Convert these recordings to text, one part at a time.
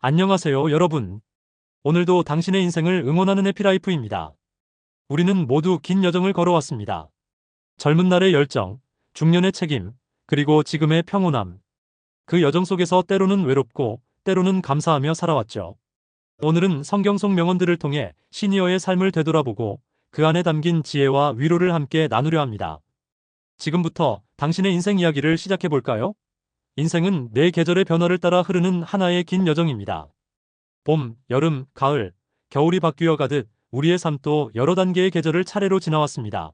안녕하세요, 여러분. 오늘도 당신의 인생을 응원하는 해피라이프입니다. 우리는 모두 긴 여정을 걸어왔습니다. 젊은 날의 열정, 중년의 책임, 그리고 지금의 평온함. 그 여정 속에서 때로는 외롭고, 때로는 감사하며 살아왔죠. 오늘은 성경 속 명언들을 통해 시니어의 삶을 되돌아보고 그 안에 담긴 지혜와 위로를 함께 나누려 합니다. 지금부터 당신의 인생 이야기를 시작해 볼까요? 인생은 네 계절의 변화를 따라 흐르는 하나의 긴 여정입니다. 봄, 여름, 가을, 겨울이 바뀌어 가듯 우리의 삶도 여러 단계의 계절을 차례로 지나왔습니다.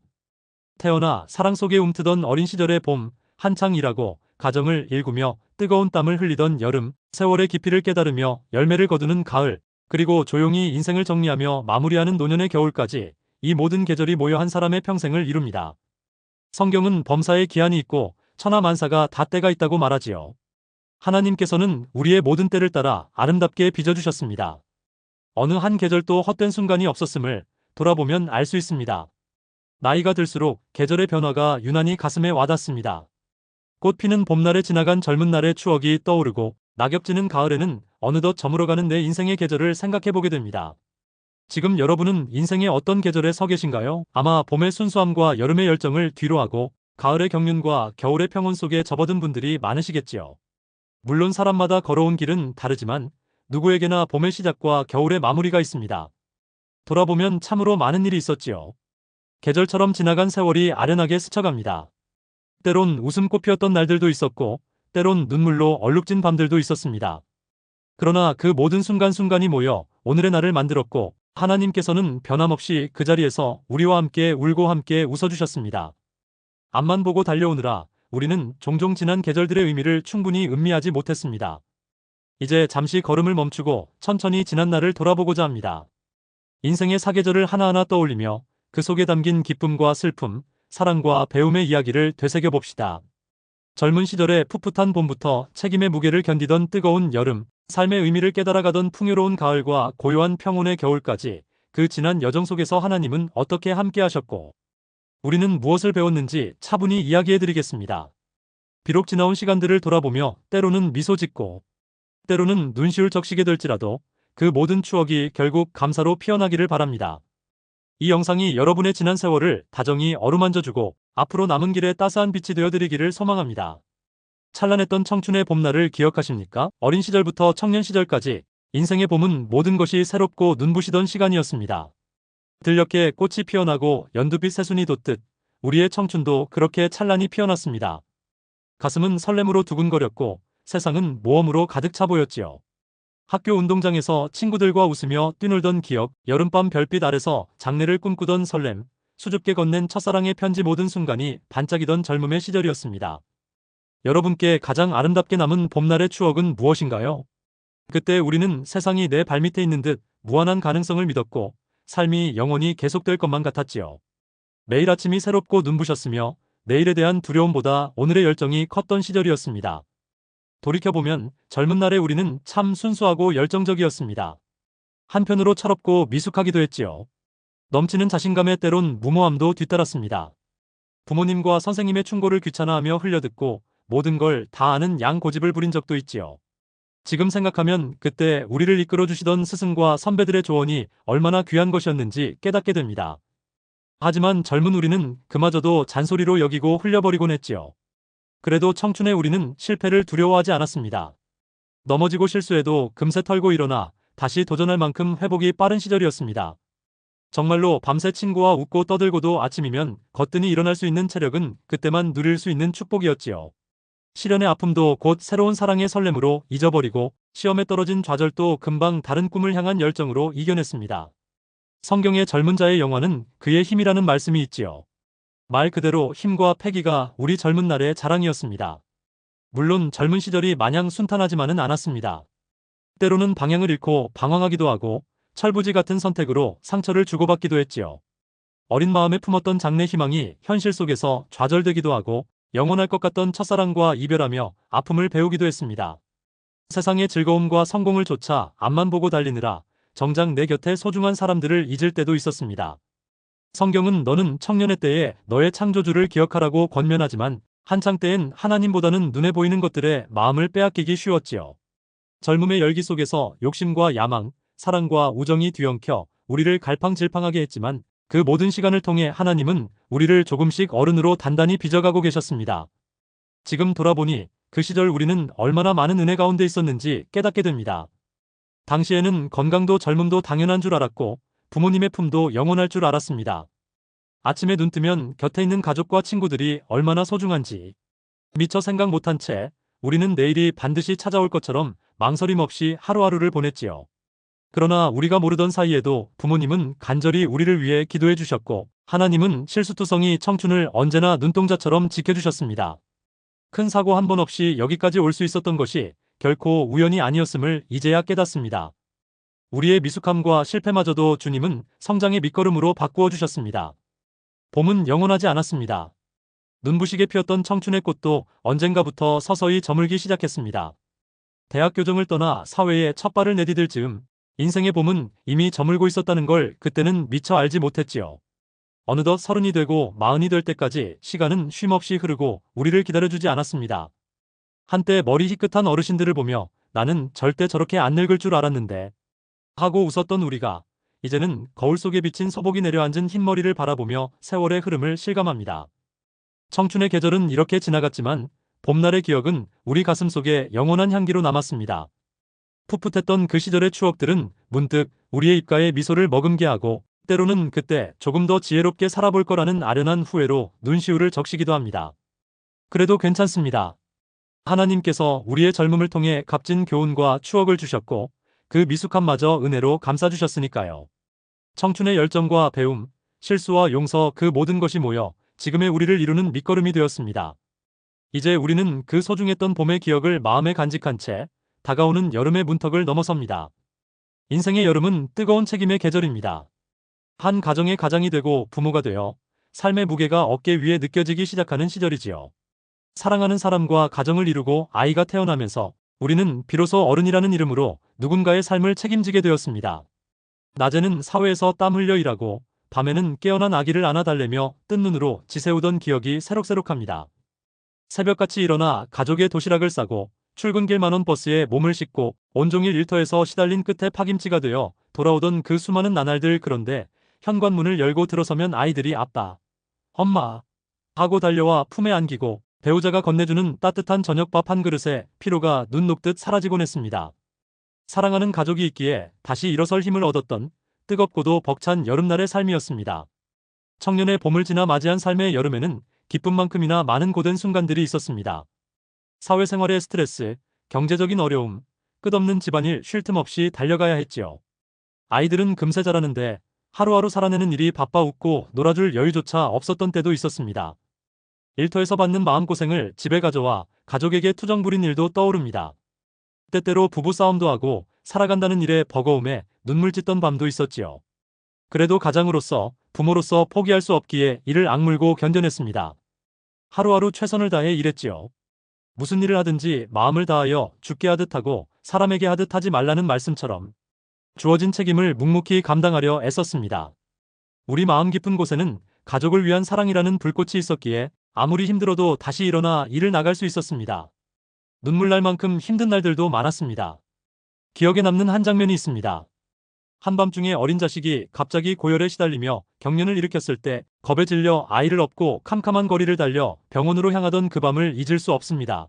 태어나 사랑 속에 움트던 어린 시절의 봄, 한창 일하고 가정을 일구며 뜨거운 땀을 흘리던 여름, 세월의 깊이를 깨달으며 열매를 거두는 가을, 그리고 조용히 인생을 정리하며 마무리하는 노년의 겨울까지 이 모든 계절이 모여 한 사람의 평생을 이룹니다. 성경은 범사에 기한이 있고 천하만사가 다 때가 있다고 말하지요. 하나님께서는 우리의 모든 때를 따라 아름답게 빚어주셨습니다. 어느 한 계절도 헛된 순간이 없었음을 돌아보면 알 수 있습니다. 나이가 들수록 계절의 변화가 유난히 가슴에 와닿습니다. 꽃 피는 봄날에 지나간 젊은 날의 추억이 떠오르고 낙엽지는 가을에는 어느덧 저물어가는 내 인생의 계절을 생각해보게 됩니다. 지금 여러분은 인생의 어떤 계절에 서 계신가요? 아마 봄의 순수함과 여름의 열정을 뒤로하고 가을의 경륜과 겨울의 평온 속에 접어든 분들이 많으시겠지요. 물론 사람마다 걸어온 길은 다르지만 누구에게나 봄의 시작과 겨울의 마무리가 있습니다. 돌아보면 참으로 많은 일이 있었지요. 계절처럼 지나간 세월이 아련하게 스쳐갑니다. 때론 웃음꽃 피었던 날들도 있었고 때론 눈물로 얼룩진 밤들도 있었습니다. 그러나 그 모든 순간순간이 모여 오늘의 날을 만들었고 하나님께서는 변함없이 그 자리에서 우리와 함께 울고 함께 웃어주셨습니다. 앞만 보고 달려오느라 우리는 종종 지난 계절들의 의미를 충분히 음미하지 못했습니다. 이제 잠시 걸음을 멈추고 천천히 지난 날을 돌아보고자 합니다. 인생의 사계절을 하나하나 떠올리며 그 속에 담긴 기쁨과 슬픔, 사랑과 배움의 이야기를 되새겨봅시다. 젊은 시절의 풋풋한 봄부터 책임의 무게를 견디던 뜨거운 여름, 삶의 의미를 깨달아가던 풍요로운 가을과 고요한 평온의 겨울까지 그 지난 여정 속에서 하나님은 어떻게 함께하셨고 우리는 무엇을 배웠는지 차분히 이야기해드리겠습니다. 비록 지나온 시간들을 돌아보며 때로는 미소 짓고 때로는 눈시울 적시게 될지라도 그 모든 추억이 결국 감사로 피어나기를 바랍니다. 이 영상이 여러분의 지난 세월을 다정히 어루만져주고 앞으로 남은 길에 따스한 빛이 되어드리기를 소망합니다. 찬란했던 청춘의 봄날을 기억하십니까? 어린 시절부터 청년 시절까지 인생의 봄은 모든 것이 새롭고 눈부시던 시간이었습니다. 들녘에 꽃이 피어나고 연두빛 새순이 돋듯 우리의 청춘도 그렇게 찬란히 피어났습니다. 가슴은 설렘으로 두근거렸고 세상은 모험으로 가득 차 보였지요. 학교 운동장에서 친구들과 웃으며 뛰놀던 기억, 여름밤 별빛 아래서 장래를 꿈꾸던 설렘, 수줍게 건넨 첫사랑의 편지 모든 순간이 반짝이던 젊음의 시절이었습니다. 여러분께 가장 아름답게 남은 봄날의 추억은 무엇인가요? 그때 우리는 세상이 내 발밑에 있는 듯 무한한 가능성을 믿었고 삶이 영원히 계속될 것만 같았지요. 매일 아침이 새롭고 눈부셨으며 내일에 대한 두려움보다 오늘의 열정이 컸던 시절이었습니다. 돌이켜보면 젊은 날의 우리는 참 순수하고 열정적이었습니다. 한편으로 철없고 미숙하기도 했지요. 넘치는 자신감에 때론 무모함도 뒤따랐습니다. 부모님과 선생님의 충고를 귀찮아하며 흘려듣고 모든 걸 다 아는 양고집을 부린 적도 있지요. 지금 생각하면 그때 우리를 이끌어주시던 스승과 선배들의 조언이 얼마나 귀한 것이었는지 깨닫게 됩니다. 하지만 젊은 우리는 그마저도 잔소리로 여기고 흘려버리곤 했지요. 그래도 청춘의 우리는 실패를 두려워하지 않았습니다. 넘어지고 실수해도 금세 털고 일어나 다시 도전할 만큼 회복이 빠른 시절이었습니다. 정말로 밤새 친구와 웃고 떠들고도 아침이면 거뜬히 일어날 수 있는 체력은 그때만 누릴 수 있는 축복이었지요. 시련의 아픔도 곧 새로운 사랑의 설렘으로 잊어버리고 시험에 떨어진 좌절도 금방 다른 꿈을 향한 열정으로 이겨냈습니다. 성경의 젊은 자의 영화는 그의 힘이라는 말씀이 있지요. 말 그대로 힘과 패기가 우리 젊은 날의 자랑이었습니다. 물론 젊은 시절이 마냥 순탄하지만은 않았습니다. 때로는 방향을 잃고 방황하기도 하고 철부지 같은 선택으로 상처를 주고받기도 했지요. 어린 마음에 품었던 장래 희망이 현실 속에서 좌절되기도 하고 영원할 것 같던 첫사랑과 이별하며 아픔을 배우기도 했습니다. 세상의 즐거움과 성공을 쫓아 앞만 보고 달리느라 정작 내 곁에 소중한 사람들을 잊을 때도 있었습니다. 성경은 너는 청년의 때에 너의 창조주를 기억하라고 권면하지만 한창 때엔 하나님보다는 눈에 보이는 것들에 마음을 빼앗기기 쉬웠지요. 젊음의 열기 속에서 욕심과 야망, 사랑과 우정이 뒤엉켜 우리를 갈팡질팡하게 했지만 그 모든 시간을 통해 하나님은 우리를 조금씩 어른으로 단단히 빚어가고 계셨습니다. 지금 돌아보니 그 시절 우리는 얼마나 많은 은혜 가운데 있었는지 깨닫게 됩니다. 당시에는 건강도 젊음도 당연한 줄 알았고 부모님의 품도 영원할 줄 알았습니다. 아침에 눈 뜨면 곁에 있는 가족과 친구들이 얼마나 소중한지 미처 생각 못한 채 우리는 내일이 반드시 찾아올 것처럼 망설임 없이 하루하루를 보냈지요. 그러나 우리가 모르던 사이에도 부모님은 간절히 우리를 위해 기도해 주셨고 하나님은 실수투성이 청춘을 언제나 눈동자처럼 지켜주셨습니다. 큰 사고 한 번 없이 여기까지 올 수 있었던 것이 결코 우연이 아니었음을 이제야 깨닫습니다. 우리의 미숙함과 실패마저도 주님은 성장의 밑거름으로 바꾸어 주셨습니다. 봄은 영원하지 않았습니다. 눈부시게 피었던 청춘의 꽃도 언젠가부터 서서히 저물기 시작했습니다. 대학 교정을 떠나 사회에 첫 발을 내디딜 즈음 인생의 봄은 이미 저물고 있었다는 걸 그때는 미처 알지 못했지요. 어느덧 30이 되고 40이 될 때까지 시간은 쉼없이 흐르고 우리를 기다려주지 않았습니다. 한때 머리 희끗한 어르신들을 보며 나는 절대 저렇게 안 늙을 줄 알았는데 하고 웃었던 우리가 이제는 거울 속에 비친 소복이 내려앉은 흰머리를 바라보며 세월의 흐름을 실감합니다. 청춘의 계절은 이렇게 지나갔지만 봄날의 기억은 우리 가슴 속에 영원한 향기로 남았습니다. 풋풋했던 그 시절의 추억들은 문득 우리의 입가에 미소를 머금게 하고 때로는 그때 조금 더 지혜롭게 살아볼 거라는 아련한 후회로 눈시울을 적시기도 합니다. 그래도 괜찮습니다. 하나님께서 우리의 젊음을 통해 값진 교훈과 추억을 주셨고 그 미숙함마저 은혜로 감싸주셨으니까요. 청춘의 열정과 배움, 실수와 용서 그 모든 것이 모여 지금의 우리를 이루는 밑거름이 되었습니다. 이제 우리는 그 소중했던 봄의 기억을 마음에 간직한 채 다가오는 여름의 문턱을 넘어섭니다. 인생의 여름은 뜨거운 책임의 계절입니다. 한 가정의 가장이 되고 부모가 되어 삶의 무게가 어깨 위에 느껴지기 시작하는 시절이지요. 사랑하는 사람과 가정을 이루고 아이가 태어나면서 우리는 비로소 어른이라는 이름으로 누군가의 삶을 책임지게 되었습니다. 낮에는 사회에서 땀 흘려 일하고 밤에는 깨어난 아기를 안아달래며 뜬 눈으로 지새우던 기억이 새록새록합니다. 새벽같이 일어나 가족의 도시락을 싸고 출근길 만원 버스에 몸을 싣고 온종일 일터에서 시달린 끝에 파김치가 되어 돌아오던 그 수많은 나날들. 그런데 현관문을 열고 들어서면 아이들이 아빠, 엄마 하고 달려와 품에 안기고 배우자가 건네주는 따뜻한 저녁밥 한 그릇에 피로가 눈 녹듯 사라지곤 했습니다. 사랑하는 가족이 있기에 다시 일어설 힘을 얻었던 뜨겁고도 벅찬 여름날의 삶이었습니다. 청년의 봄을 지나 맞이한 삶의 여름에는 기쁨만큼이나 많은 고된 순간들이 있었습니다. 사회생활의 스트레스, 경제적인 어려움, 끝없는 집안일 쉴 틈 없이 달려가야 했지요. 아이들은 금세 자라는데 하루하루 살아내는 일이 바빠 웃고 놀아줄 여유조차 없었던 때도 있었습니다. 일터에서 받는 마음고생을 집에 가져와 가족에게 투정 부린 일도 떠오릅니다. 때때로 부부싸움도 하고 살아간다는 일에 버거움에 눈물 찢던 밤도 있었지요. 그래도 가장으로서 부모로서 포기할 수 없기에 이를 악물고 견뎌냈습니다. 하루하루 최선을 다해 일했지요. 무슨 일을 하든지 마음을 다하여 죽게 하듯 하고 사람에게 하듯 하지 말라는 말씀처럼 주어진 책임을 묵묵히 감당하려 애썼습니다. 우리 마음 깊은 곳에는 가족을 위한 사랑이라는 불꽃이 있었기에 아무리 힘들어도 다시 일어나 일을 나갈 수 있었습니다. 눈물 날 만큼 힘든 날들도 많았습니다. 기억에 남는 한 장면이 있습니다. 한밤중에 어린 자식이 갑자기 고열에 시달리며 경련을 일으켰을 때 겁에 질려 아이를 업고 캄캄한 거리를 달려 병원으로 향하던 그 밤을 잊을 수 없습니다.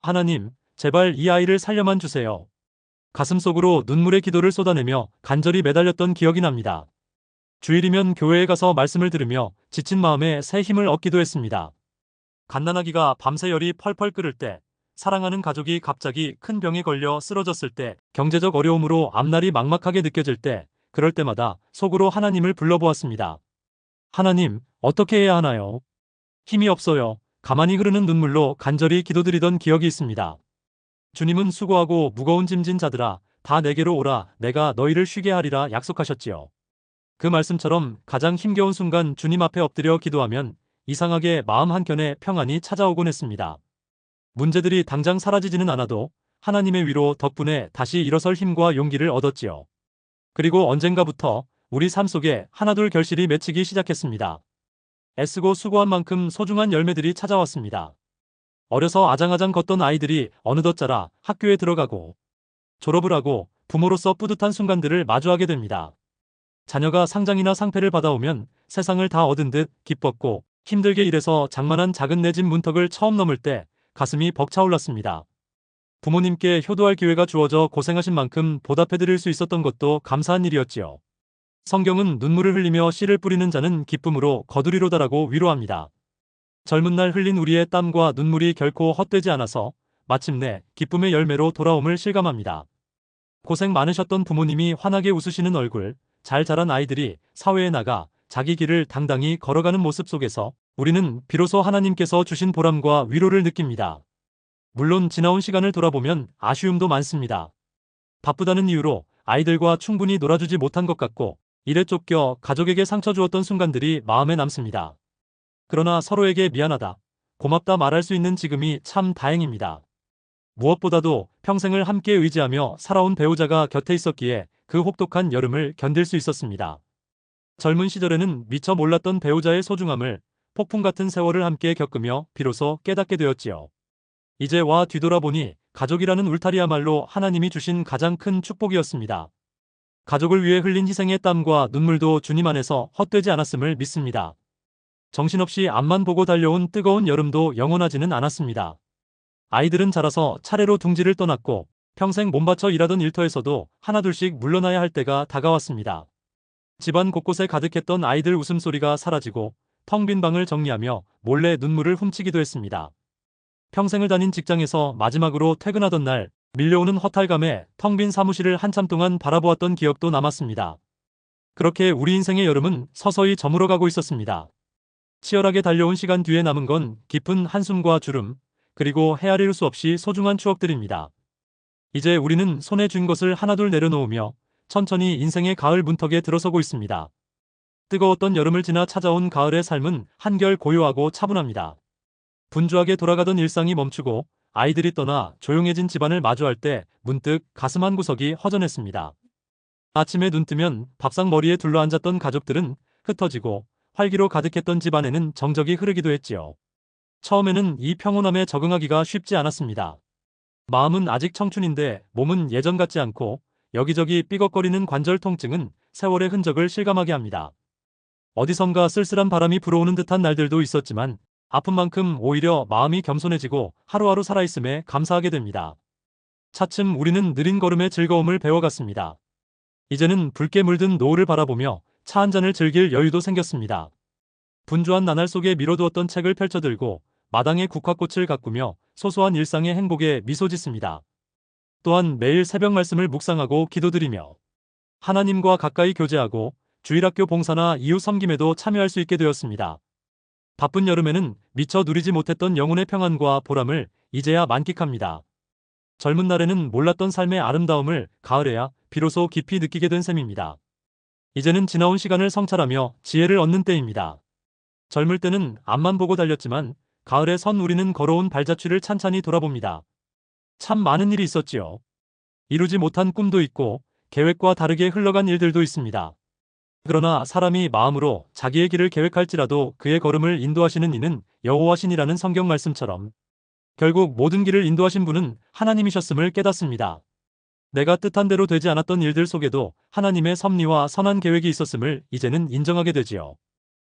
하나님, 제발 이 아이를 살려만 주세요. 가슴속으로 눈물의 기도를 쏟아내며 간절히 매달렸던 기억이 납니다. 주일이면 교회에 가서 말씀을 들으며 지친 마음에 새 힘을 얻기도 했습니다. 갓난아기가 밤새 열이 펄펄 끓을 때, 사랑하는 가족이 갑자기 큰 병에 걸려 쓰러졌을 때, 경제적 어려움으로 앞날이 막막하게 느껴질 때, 그럴 때마다 속으로 하나님을 불러보았습니다. 하나님, 어떻게 해야 하나요? 힘이 없어요. 가만히 흐르는 눈물로 간절히 기도드리던 기억이 있습니다. 주님은 수고하고 무거운 짐진 자들아, 다 내게로 오라, 내가 너희를 쉬게 하리라 약속하셨지요. 그 말씀처럼 가장 힘겨운 순간 주님 앞에 엎드려 기도하면 이상하게 마음 한켠에 평안이 찾아오곤 했습니다. 문제들이 당장 사라지지는 않아도 하나님의 위로 덕분에 다시 일어설 힘과 용기를 얻었지요. 그리고 언젠가부터 우리 삶 속에 하나둘 결실이 맺히기 시작했습니다. 애쓰고 수고한 만큼 소중한 열매들이 찾아왔습니다. 어려서 아장아장 걷던 아이들이 어느덧 자라 학교에 들어가고 졸업을 하고 부모로서 뿌듯한 순간들을 마주하게 됩니다. 자녀가 상장이나 상패를 받아오면 세상을 다 얻은 듯 기뻤고, 힘들게 일해서 장만한 작은 내 집 문턱을 처음 넘을 때 가슴이 벅차올랐습니다. 부모님께 효도할 기회가 주어져 고생하신 만큼 보답해드릴 수 있었던 것도 감사한 일이었지요. 성경은 눈물을 흘리며 씨를 뿌리는 자는 기쁨으로 거두리로다라고 위로합니다. 젊은 날 흘린 우리의 땀과 눈물이 결코 헛되지 않아서 마침내 기쁨의 열매로 돌아옴을 실감합니다. 고생 많으셨던 부모님이 환하게 웃으시는 얼굴, 잘 자란 아이들이 사회에 나가 자기 길을 당당히 걸어가는 모습 속에서 우리는 비로소 하나님께서 주신 보람과 위로를 느낍니다. 물론 지나온 시간을 돌아보면 아쉬움도 많습니다. 바쁘다는 이유로 아이들과 충분히 놀아주지 못한 것 같고, 일에 쫓겨 가족에게 상처 주었던 순간들이 마음에 남습니다. 그러나 서로에게 미안하다, 고맙다 말할 수 있는 지금이 참 다행입니다. 무엇보다도 평생을 함께 의지하며 살아온 배우자가 곁에 있었기에 그 혹독한 여름을 견딜 수 있었습니다. 젊은 시절에는 미처 몰랐던 배우자의 소중함을 폭풍 같은 세월을 함께 겪으며 비로소 깨닫게 되었지요. 이제 와 뒤돌아보니 가족이라는 울타리야말로 하나님이 주신 가장 큰 축복이었습니다. 가족을 위해 흘린 희생의 땀과 눈물도 주님 안에서 헛되지 않았음을 믿습니다. 정신없이 앞만 보고 달려온 뜨거운 여름도 영원하지는 않았습니다. 아이들은 자라서 차례로 둥지를 떠났고, 평생 몸바쳐 일하던 일터에서도 하나둘씩 물러나야 할 때가 다가왔습니다. 집안 곳곳에 가득했던 아이들 웃음소리가 사라지고 텅 빈 방을 정리하며 몰래 눈물을 훔치기도 했습니다. 평생을 다닌 직장에서 마지막으로 퇴근하던 날 밀려오는 허탈감에 텅 빈 사무실을 한참 동안 바라보았던 기억도 남았습니다. 그렇게 우리 인생의 여름은 서서히 저물어가고 있었습니다. 치열하게 달려온 시간 뒤에 남은 건 깊은 한숨과 주름, 그리고 헤아릴 수 없이 소중한 추억들입니다. 이제 우리는 손에 쥔 것을 하나둘 내려놓으며 천천히 인생의 가을 문턱에 들어서고 있습니다. 뜨거웠던 여름을 지나 찾아온 가을의 삶은 한결 고요하고 차분합니다. 분주하게 돌아가던 일상이 멈추고 아이들이 떠나 조용해진 집안을 마주할 때 문득 가슴 한구석이 허전했습니다. 아침에 눈 뜨면 밥상 머리에 둘러앉았던 가족들은 흩어지고, 활기로 가득했던 집안에는 정적이 흐르기도 했지요. 처음에는 이 평온함에 적응하기가 쉽지 않았습니다. 마음은 아직 청춘인데 몸은 예전 같지 않고, 여기저기 삐걱거리는 관절 통증은 세월의 흔적을 실감하게 합니다. 어디선가 쓸쓸한 바람이 불어오는 듯한 날들도 있었지만, 아픈 만큼 오히려 마음이 겸손해지고 하루하루 살아있음에 감사하게 됩니다. 차츰 우리는 느린 걸음의 즐거움을 배워갔습니다. 이제는 붉게 물든 노을을 바라보며 차 한 잔을 즐길 여유도 생겼습니다. 분주한 나날 속에 미뤄두었던 책을 펼쳐들고 마당에 국화꽃을 가꾸며 소소한 일상의 행복에 미소 짓습니다. 또한 매일 새벽 말씀을 묵상하고 기도드리며 하나님과 가까이 교제하고 주일학교 봉사나 이웃 섬김에도 참여할 수 있게 되었습니다. 바쁜 여름에는 미처 누리지 못했던 영혼의 평안과 보람을 이제야 만끽합니다. 젊은 날에는 몰랐던 삶의 아름다움을 가을에야 비로소 깊이 느끼게 된 셈입니다. 이제는 지나온 시간을 성찰하며 지혜를 얻는 때입니다. 젊을 때는 앞만 보고 달렸지만 가을에 선 우리는 걸어온 발자취를 찬찬히 돌아봅니다. 참 많은 일이 있었지요. 이루지 못한 꿈도 있고 계획과 다르게 흘러간 일들도 있습니다. 그러나 사람이 마음으로 자기의 길을 계획할지라도 그의 걸음을 인도하시는 이는 여호와시니라는 성경 말씀처럼 결국 모든 길을 인도하신 분은 하나님이셨음을 깨닫습니다. 내가 뜻한 대로 되지 않았던 일들 속에도 하나님의 섭리와 선한 계획이 있었음을 이제는 인정하게 되지요.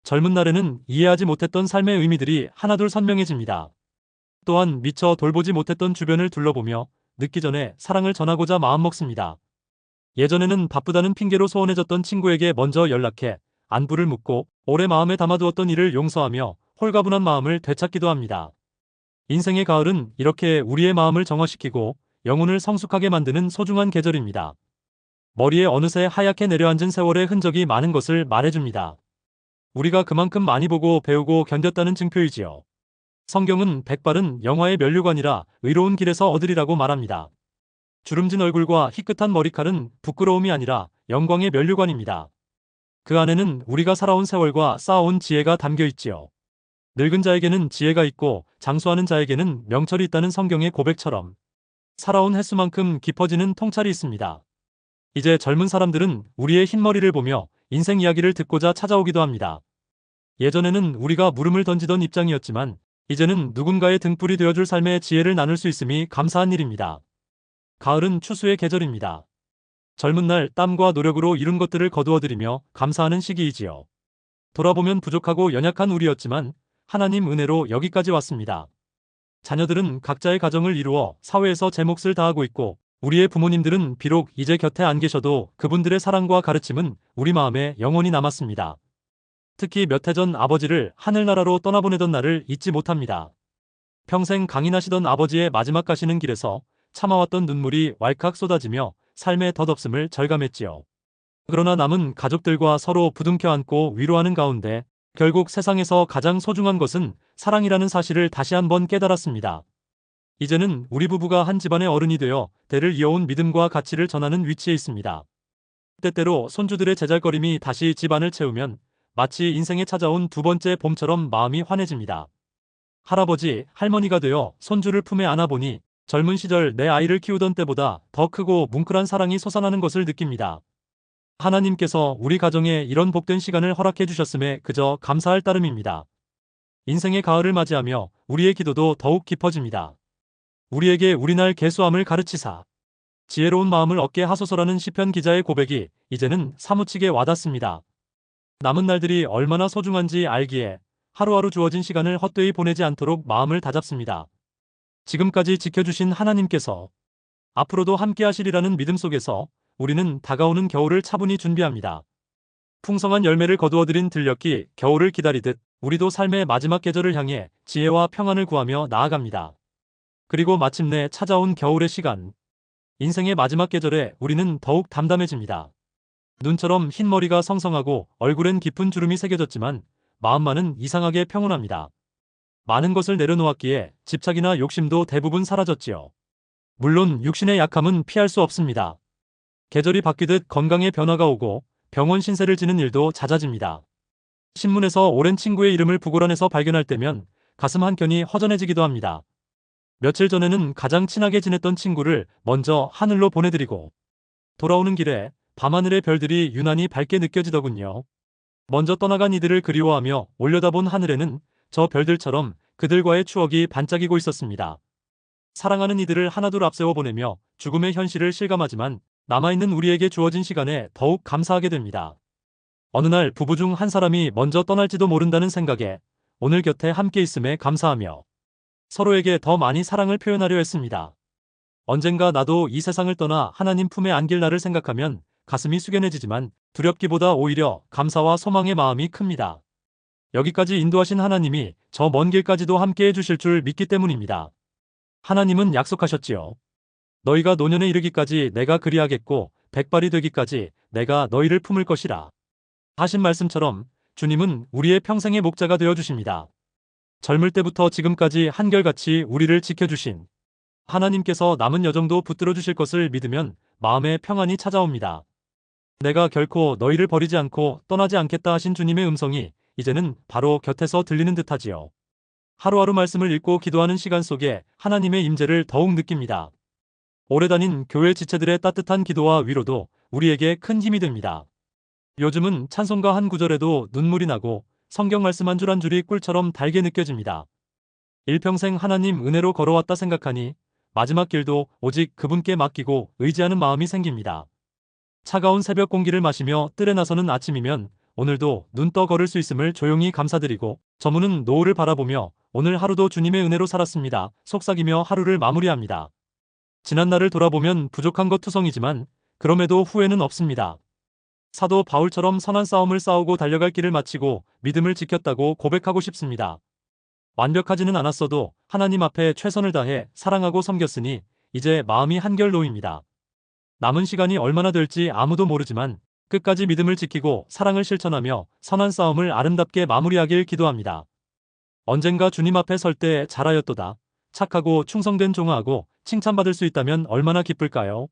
젊은 날에는 이해하지 못했던 삶의 의미들이 하나둘 선명해집니다. 또한 미처 돌보지 못했던 주변을 둘러보며 늦기 전에 사랑을 전하고자 마음먹습니다. 예전에는 바쁘다는 핑계로 소원해졌던 친구에게 먼저 연락해 안부를 묻고 오래 마음에 담아두었던 일을 용서하며 홀가분한 마음을 되찾기도 합니다. 인생의 가을은 이렇게 우리의 마음을 정화시키고 영혼을 성숙하게 만드는 소중한 계절입니다. 머리에 어느새 하얗게 내려앉은 세월의 흔적이 많은 것을 말해줍니다. 우리가 그만큼 많이 보고 배우고 견뎠다는 증표이지요. 성경은 백발은 영화의 면류관이라 의로운 길에서 얻으리라고 말합니다. 주름진 얼굴과 희끗한 머리칼은 부끄러움이 아니라 영광의 면류관입니다. 그 안에는 우리가 살아온 세월과 쌓아온 지혜가 담겨 있지요. 늙은 자에게는 지혜가 있고 장수하는 자에게는 명철이 있다는 성경의 고백처럼 살아온 횟수만큼 깊어지는 통찰이 있습니다. 이제 젊은 사람들은 우리의 흰머리를 보며 인생 이야기를 듣고자 찾아오기도 합니다. 예전에는 우리가 물음을 던지던 입장이었지만 이제는 누군가의 등불이 되어줄 삶의 지혜를 나눌 수 있음이 감사한 일입니다. 가을은 추수의 계절입니다. 젊은 날 땀과 노력으로 이룬 것들을 거두어들이며 감사하는 시기이지요. 돌아보면 부족하고 연약한 우리였지만 하나님 은혜로 여기까지 왔습니다. 자녀들은 각자의 가정을 이루어 사회에서 제 몫을 다하고 있고, 우리의 부모님들은 비록 이제 곁에 안 계셔도 그분들의 사랑과 가르침은 우리 마음에 영원히 남았습니다. 특히 몇 해 전 아버지를 하늘나라로 떠나보내던 날을 잊지 못합니다. 평생 강인하시던 아버지의 마지막 가시는 길에서 참아왔던 눈물이 왈칵 쏟아지며 삶의 덧없음을 절감했지요. 그러나 남은 가족들과 서로 부둥켜 안고 위로하는 가운데 결국 세상에서 가장 소중한 것은 사랑이라는 사실을 다시 한번 깨달았습니다. 이제는 우리 부부가 한 집안의 어른이 되어 대를 이어온 믿음과 가치를 전하는 위치에 있습니다. 때때로 손주들의 제잘거림이 다시 집안을 채우면 마치 인생에 찾아온 두 번째 봄처럼 마음이 환해집니다. 할아버지, 할머니가 되어 손주를 품에 안아보니 젊은 시절 내 아이를 키우던 때보다 더 크고 뭉클한 사랑이 솟아나는 것을 느낍니다. 하나님께서 우리 가정에 이런 복된 시간을 허락해 주셨음에 그저 감사할 따름입니다. 인생의 가을을 맞이하며 우리의 기도도 더욱 깊어집니다. 우리에게 우리날 계수함을 가르치사 지혜로운 마음을 얻게 하소서라는 시편 기자의 고백이 이제는 사무치게 와닿습니다. 남은 날들이 얼마나 소중한지 알기에 하루하루 주어진 시간을 헛되이 보내지 않도록 마음을 다잡습니다. 지금까지 지켜주신 하나님께서 앞으로도 함께 하시리라는 믿음 속에서 우리는 다가오는 겨울을 차분히 준비합니다. 풍성한 열매를 거두어들인 들녘이 겨울을 기다리듯 우리도 삶의 마지막 계절을 향해 지혜와 평안을 구하며 나아갑니다. 그리고 마침내 찾아온 겨울의 시간. 인생의 마지막 계절에 우리는 더욱 담담해집니다. 눈처럼 흰머리가 성성하고 얼굴엔 깊은 주름이 새겨졌지만 마음만은 이상하게 평온합니다. 많은 것을 내려놓았기에 집착이나 욕심도 대부분 사라졌지요. 물론 육신의 약함은 피할 수 없습니다. 계절이 바뀌듯 건강에 변화가 오고 병원 신세를 지는 일도 잦아집니다. 신문에서 오랜 친구의 이름을 부고란해서 발견할 때면 가슴 한켠이 허전해지기도 합니다. 며칠 전에는 가장 친하게 지냈던 친구를 먼저 하늘로 보내드리고 돌아오는 길에 밤하늘의 별들이 유난히 밝게 느껴지더군요. 먼저 떠나간 이들을 그리워하며 올려다본 하늘에는 저 별들처럼 그들과의 추억이 반짝이고 있었습니다. 사랑하는 이들을 하나둘 앞세워 보내며 죽음의 현실을 실감하지만 남아있는 우리에게 주어진 시간에 더욱 감사하게 됩니다. 어느 날 부부 중 한 사람이 먼저 떠날지도 모른다는 생각에 오늘 곁에 함께 있음에 감사하며 서로에게 더 많이 사랑을 표현하려 했습니다. 언젠가 나도 이 세상을 떠나 하나님 품에 안길 날을 생각하면 가슴이 숙연해지지만 두렵기보다 오히려 감사와 소망의 마음이 큽니다. 여기까지 인도하신 하나님이 저 먼 길까지도 함께 해주실 줄 믿기 때문입니다. 하나님은 약속하셨지요. 너희가 노년에 이르기까지 내가 그리하겠고 백발이 되기까지 내가 너희를 품을 것이라. 하신 말씀처럼 주님은 우리의 평생의 목자가 되어주십니다. 젊을 때부터 지금까지 한결같이 우리를 지켜주신 하나님께서 남은 여정도 붙들어 주실 것을 믿으면 마음의 평안이 찾아옵니다. 내가 결코 너희를 버리지 않고 떠나지 않겠다 하신 주님의 음성이 이제는 바로 곁에서 들리는 듯하지요. 하루하루 말씀을 읽고 기도하는 시간 속에 하나님의 임재를 더욱 느낍니다. 오래 다닌 교회 지체들의 따뜻한 기도와 위로도 우리에게 큰 힘이 됩니다. 요즘은 찬송가 한 구절에도 눈물이 나고 성경 말씀 한 줄 한 줄이 꿀처럼 달게 느껴집니다. 일평생 하나님 은혜로 걸어왔다 생각하니 마지막 길도 오직 그분께 맡기고 의지하는 마음이 생깁니다. 차가운 새벽 공기를 마시며 뜰에 나서는 아침이면 오늘도 눈 떠 걸을 수 있음을 조용히 감사드리고 저무는 노을을 바라보며 오늘 하루도 주님의 은혜로 살았습니다. 속삭이며 하루를 마무리합니다. 지난날을 돌아보면 부족한 것 투성이지만 그럼에도 후회는 없습니다. 사도 바울처럼 선한 싸움을 싸우고 달려갈 길을 마치고 믿음을 지켰다고 고백하고 싶습니다. 완벽하지는 않았어도 하나님 앞에 최선을 다해 사랑하고 섬겼으니 이제 마음이 한결 놓입니다. 남은 시간이 얼마나 될지 아무도 모르지만 끝까지 믿음을 지키고 사랑을 실천하며 선한 싸움을 아름답게 마무리하길 기도합니다. 언젠가 주님 앞에 설 때 잘하였도다. 착하고 충성된 종아하고 칭찬받을 수 있다면 얼마나 기쁠까요?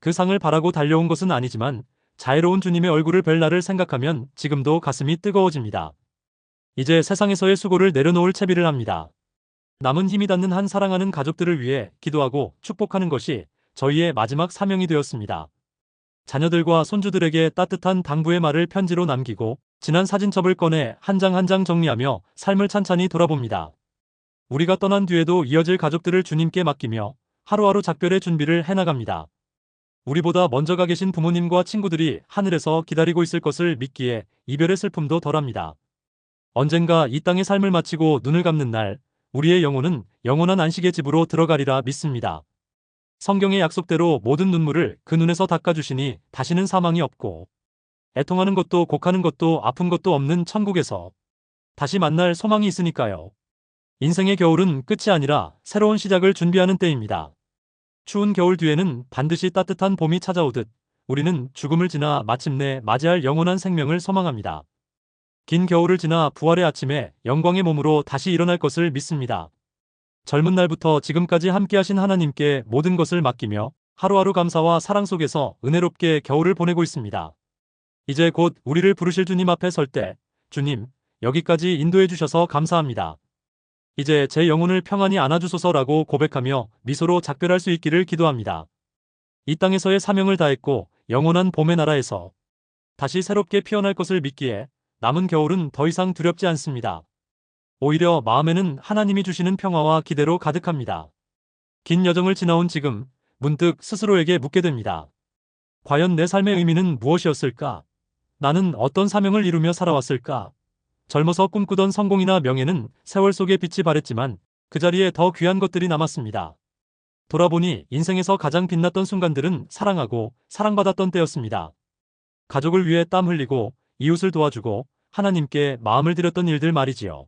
그 상을 바라고 달려온 것은 아니지만 자애로운 주님의 얼굴을 뵐 날을 생각하면 지금도 가슴이 뜨거워집니다. 이제 세상에서의 수고를 내려놓을 채비를 합니다. 남은 힘이 닿는 한 사랑하는 가족들을 위해 기도하고 축복하는 것이 저희의 마지막 사명이 되었습니다. 자녀들과 손주들에게 따뜻한 당부의 말을 편지로 남기고 지난 사진첩을 꺼내 한 장 한 장 정리하며 삶을 찬찬히 돌아봅니다. 우리가 떠난 뒤에도 이어질 가족들을 주님께 맡기며 하루하루 작별의 준비를 해나갑니다. 우리보다 먼저 가 계신 부모님과 친구들이 하늘에서 기다리고 있을 것을 믿기에 이별의 슬픔도 덜합니다. 언젠가 이 땅의 삶을 마치고 눈을 감는 날, 우리의 영혼은 영원한 안식의 집으로 들어가리라 믿습니다. 성경의 약속대로 모든 눈물을 그 눈에서 닦아주시니 다시는 사망이 없고, 애통하는 것도 곡하는 것도 아픈 것도 없는 천국에서 다시 만날 소망이 있으니까요. 인생의 겨울은 끝이 아니라 새로운 시작을 준비하는 때입니다. 추운 겨울 뒤에는 반드시 따뜻한 봄이 찾아오듯 우리는 죽음을 지나 마침내 맞이할 영원한 생명을 소망합니다. 긴 겨울을 지나 부활의 아침에 영광의 몸으로 다시 일어날 것을 믿습니다. 젊은 날부터 지금까지 함께하신 하나님께 모든 것을 맡기며 하루하루 감사와 사랑 속에서 은혜롭게 겨울을 보내고 있습니다. 이제 곧 우리를 부르실 주님 앞에 설 때, 주님, 여기까지 인도해 주셔서 감사합니다. 이제 제 영혼을 평안히 안아주소서라고 고백하며 미소로 작별할 수 있기를 기도합니다. 이 땅에서의 사명을 다했고 영원한 봄의 나라에서 다시 새롭게 피어날 것을 믿기에 남은 겨울은 더 이상 두렵지 않습니다. 오히려 마음에는 하나님이 주시는 평화와 기대로 가득합니다. 긴 여정을 지나온 지금 문득 스스로에게 묻게 됩니다. 과연 내 삶의 의미는 무엇이었을까? 나는 어떤 사명을 이루며 살아왔을까? 젊어서 꿈꾸던 성공이나 명예는 세월 속에 빛이 발했지만 그 자리에 더 귀한 것들이 남았습니다. 돌아보니 인생에서 가장 빛났던 순간들은 사랑하고 사랑받았던 때였습니다. 가족을 위해 땀 흘리고 이웃을 도와주고 하나님께 마음을 드렸던 일들 말이지요.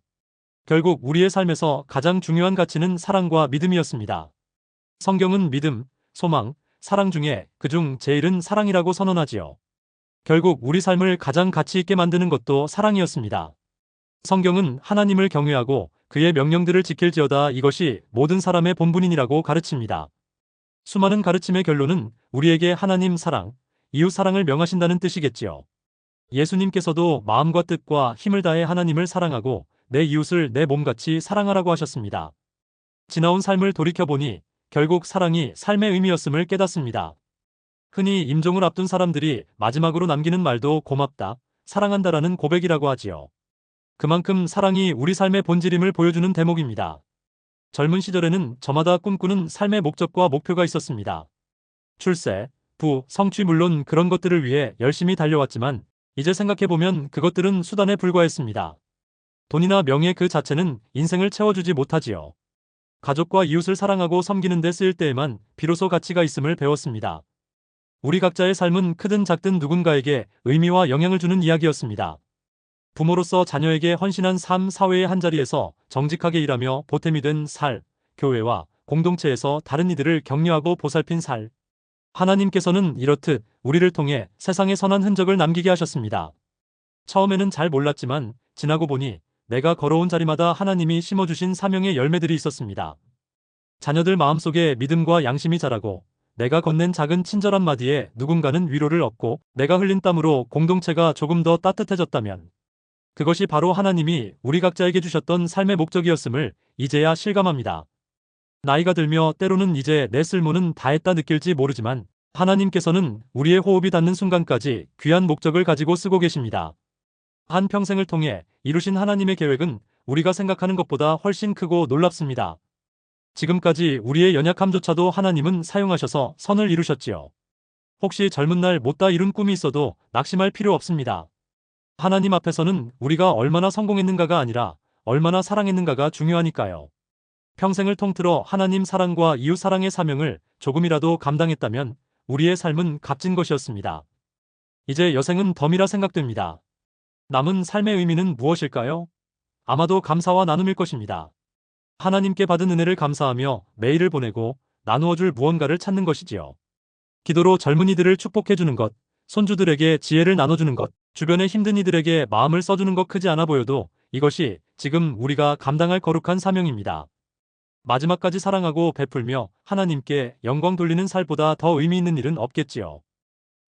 결국 우리의 삶에서 가장 중요한 가치는 사랑과 믿음이었습니다. 성경은 믿음, 소망, 사랑 중에 그중 제일은 사랑이라고 선언하지요. 결국 우리 삶을 가장 가치 있게 만드는 것도 사랑이었습니다. 성경은 하나님을 경외하고 그의 명령들을 지킬지어다 이것이 모든 사람의 본분이라고 가르칩니다. 수많은 가르침의 결론은 우리에게 하나님 사랑, 이웃 사랑을 명하신다는 뜻이겠지요. 예수님께서도 마음과 뜻과 힘을 다해 하나님을 사랑하고 내 이웃을 내 몸같이 사랑하라고 하셨습니다. 지나온 삶을 돌이켜보니 결국 사랑이 삶의 의미였음을 깨닫습니다. 흔히 임종을 앞둔 사람들이 마지막으로 남기는 말도 고맙다, 사랑한다라는 고백이라고 하지요. 그만큼 사랑이 우리 삶의 본질임을 보여주는 대목입니다. 젊은 시절에는 저마다 꿈꾸는 삶의 목적과 목표가 있었습니다. 출세, 부, 성취 물론 그런 것들을 위해 열심히 달려왔지만 이제 생각해보면 그것들은 수단에 불과했습니다. 돈이나 명예 그 자체는 인생을 채워주지 못하지요. 가족과 이웃을 사랑하고 섬기는 데 쓰일 때에만 비로소 가치가 있음을 배웠습니다. 우리 각자의 삶은 크든 작든 누군가에게 의미와 영향을 주는 이야기였습니다. 부모로서 자녀에게 헌신한 삶, 사회의 한자리에서 정직하게 일하며 보탬이 된 살, 교회와 공동체에서 다른 이들을 격려하고 보살핀 살. 하나님께서는 이렇듯 우리를 통해 세상에 선한 흔적을 남기게 하셨습니다. 처음에는 잘 몰랐지만 지나고 보니 내가 걸어온 자리마다 하나님이 심어주신 사명의 열매들이 있었습니다. 자녀들 마음속에 믿음과 양심이 자라고 내가 건넨 작은 친절 한마디에 누군가는 위로를 얻고 내가 흘린 땀으로 공동체가 조금 더 따뜻해졌다면 그것이 바로 하나님이 우리 각자에게 주셨던 삶의 목적이었음을 이제야 실감합니다. 나이가 들며 때로는 이제 내 쓸모는 다했다 느낄지 모르지만 하나님께서는 우리의 호흡이 닿는 순간까지 귀한 목적을 가지고 쓰고 계십니다. 한 평생을 통해 이루신 하나님의 계획은 우리가 생각하는 것보다 훨씬 크고 놀랍습니다. 지금까지 우리의 연약함조차도 하나님은 사용하셔서 선을 이루셨지요. 혹시 젊은 날 못다 이룬 꿈이 있어도 낙심할 필요 없습니다. 하나님 앞에서는 우리가 얼마나 성공했는가가 아니라 얼마나 사랑했는가가 중요하니까요. 평생을 통틀어 하나님 사랑과 이웃 사랑의 사명을 조금이라도 감당했다면 우리의 삶은 값진 것이었습니다. 이제 여생은 덤이라 생각됩니다. 남은 삶의 의미는 무엇일까요? 아마도 감사와 나눔일 것입니다. 하나님께 받은 은혜를 감사하며 매일을 보내고 나누어줄 무언가를 찾는 것이지요. 기도로 젊은이들을 축복해주는 것, 손주들에게 지혜를 나눠주는 것, 주변의 힘든 이들에게 마음을 써주는 것 크지 않아 보여도 이것이 지금 우리가 감당할 거룩한 사명입니다. 마지막까지 사랑하고 베풀며 하나님께 영광 돌리는 살보다 더 의미 있는 일은 없겠지요.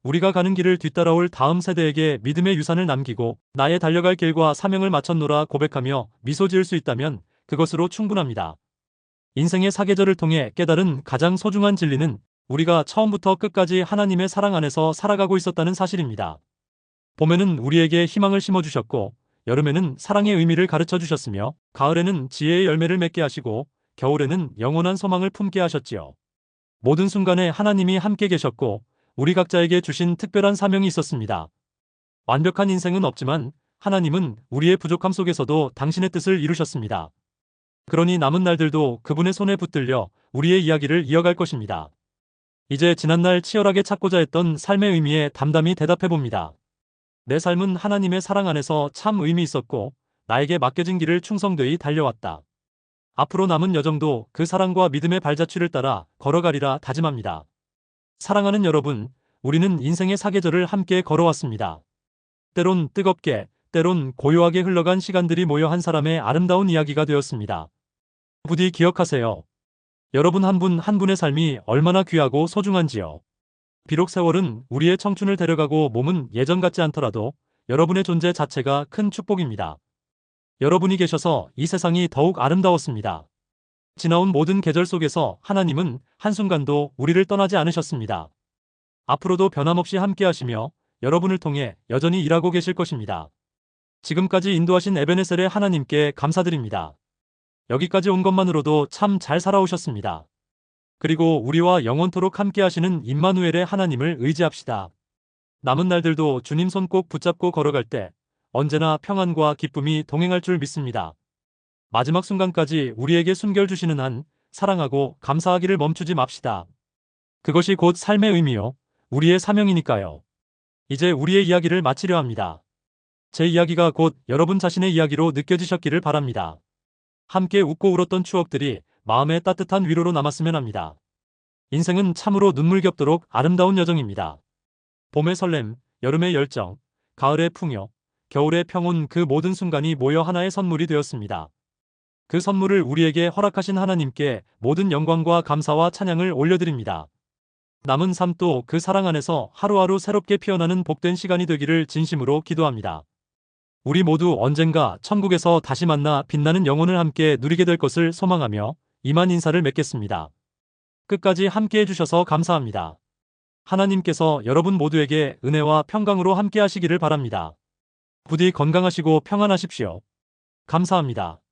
우리가 가는 길을 뒤따라올 다음 세대에게 믿음의 유산을 남기고 나의 달려갈 길과 사명을 마쳤노라 고백하며 미소 지을 수 있다면 그것으로 충분합니다. 인생의 사계절을 통해 깨달은 가장 소중한 진리는 우리가 처음부터 끝까지 하나님의 사랑 안에서 살아가고 있었다는 사실입니다. 봄에는 우리에게 희망을 심어주셨고 여름에는 사랑의 의미를 가르쳐 주셨으며 가을에는 지혜의 열매를 맺게 하시고 겨울에는 영원한 소망을 품게 하셨지요. 모든 순간에 하나님이 함께 계셨고 우리 각자에게 주신 특별한 사명이 있었습니다. 완벽한 인생은 없지만 하나님은 우리의 부족함 속에서도 당신의 뜻을 이루셨습니다. 그러니 남은 날들도 그분의 손에 붙들려 우리의 이야기를 이어갈 것입니다. 이제 지난날 치열하게 찾고자 했던 삶의 의미에 담담히 대답해 봅니다. 내 삶은 하나님의 사랑 안에서 참 의미 있었고 나에게 맡겨진 길을 충성되이 달려왔다. 앞으로 남은 여정도 그 사랑과 믿음의 발자취를 따라 걸어가리라 다짐합니다. 사랑하는 여러분, 우리는 인생의 사계절을 함께 걸어왔습니다. 때론 뜨겁게, 때론 고요하게 흘러간 시간들이 모여 한 사람의 아름다운 이야기가 되었습니다. 부디 기억하세요. 여러분 한 분 한 분의 삶이 얼마나 귀하고 소중한지요. 비록 세월은 우리의 청춘을 데려가고 몸은 예전 같지 않더라도 여러분의 존재 자체가 큰 축복입니다. 여러분이 계셔서 이 세상이 더욱 아름다웠습니다. 지나온 모든 계절 속에서 하나님은 한순간도 우리를 떠나지 않으셨습니다. 앞으로도 변함없이 함께 하시며 여러분을 통해 여전히 일하고 계실 것입니다. 지금까지 인도하신 에베네셀의 하나님께 감사드립니다. 여기까지 온 것만으로도 참 잘 살아오셨습니다. 그리고 우리와 영원토록 함께 하시는 임마누엘의 하나님을 의지합시다. 남은 날들도 주님 손 꼭 붙잡고 걸어갈 때 언제나 평안과 기쁨이 동행할 줄 믿습니다. 마지막 순간까지 우리에게 순결 주시는 한 사랑하고 감사하기를 멈추지 맙시다. 그것이 곧 삶의 의미요, 우리의 사명이니까요. 이제 우리의 이야기를 마치려 합니다. 제 이야기가 곧 여러분 자신의 이야기로 느껴지셨기를 바랍니다. 함께 웃고 울었던 추억들이 마음의 따뜻한 위로로 남았으면 합니다. 인생은 참으로 눈물겹도록 아름다운 여정입니다. 봄의 설렘, 여름의 열정, 가을의 풍요, 겨울의 평온, 그 모든 순간이 모여 하나의 선물이 되었습니다. 그 선물을 우리에게 허락하신 하나님께 모든 영광과 감사와 찬양을 올려드립니다. 남은 삶도 그 사랑 안에서 하루하루 새롭게 피어나는 복된 시간이 되기를 진심으로 기도합니다. 우리 모두 언젠가 천국에서 다시 만나 빛나는 영혼을 함께 누리게 될 것을 소망하며 이만 인사를 맺겠습니다. 끝까지 함께 해주셔서 감사합니다. 하나님께서 여러분 모두에게 은혜와 평강으로 함께 하시기를 바랍니다. 부디 건강하시고 평안하십시오. 감사합니다.